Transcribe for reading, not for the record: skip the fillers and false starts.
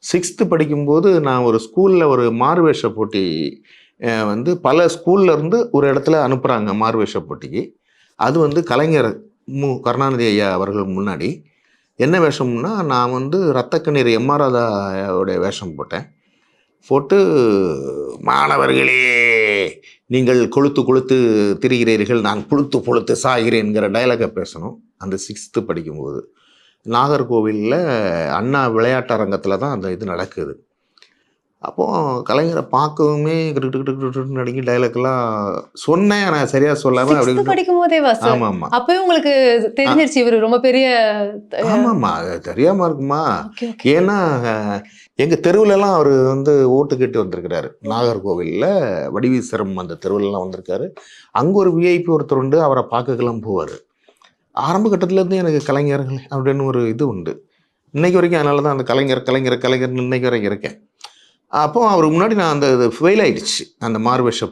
6th படிக்கும்போது நான் ஒரு ஸ்கூலில் ஒரு மாறுவேஷ போட்டி வந்து பல ஸ்கூல்ல இருந்து ஒரு இடத்துல அனுப்புகிறாங்க மாறுவேஷ போட்டிக்கு. அது வந்து கலைஞர் கருணாநிதி ஐயா அவர்கள் முன்னாடி என்ன வேஷம்னா, நான் வந்து ரத்தக்கண்ணீர் எம்.ஆர். ராதாவுடைய வேஷம் போட்டேன். போட்டு, மாணவர்களே நீங்கள் கொழுத்து கொழுத்து திரிகிறீர்கள், நான் புழுத்து புழுத்து சாகிறேன்ங்கிற டயலாகை பேசணும். அந்த 6th படிக்கும்போது நாகர்கோவிலில் அண்ணா விளையாட்டு அரங்கத்தில் தான் அந்த இது நடக்குது. அப்போது கலைஞரை பார்க்கவுமே கிட்டு நடிகை டைலாக்லாம் சொன்னேன், நான் சரியாக சொல்லாமல் அப்படி படிக்கும் போதேவா சார்? ஆமாம் ஆமாம். அப்போவே உங்களுக்கு தெரிஞ்சிருச்சு இவர் ரொம்ப பெரிய. ஆமாம்மா, அது தெரியாமல் இருக்குமா? ஏன்னா எங்கள் தெருவிலலாம் அவர் வந்து ஓட்டு கேட்டு வந்திருக்கிறாரு. நாகர்கோவிலில் வடிவீசரம் அந்த தெருவிலலாம் வந்திருக்காரு. அங்கே ஒரு விஐபி ஒருத்தர் உண்டு, அவரை பார்க்கக்கெல்லாம் போவார். ஆரம்ப கட்டத்துலேருந்து எனக்கு கலைஞர்கள் அப்படின்னு ஒரு இது உண்டு. இன்னைக்கு வரைக்கும் அதனால தான் அந்த கலைஞர் இன்னைக்கு வரைக்கும் இருக்கேன். அப்போ அவருக்கு முன்னாடி நான் அந்த இது ஃபெயில் ஆயிடுச்சு அந்த மாறுவேஷ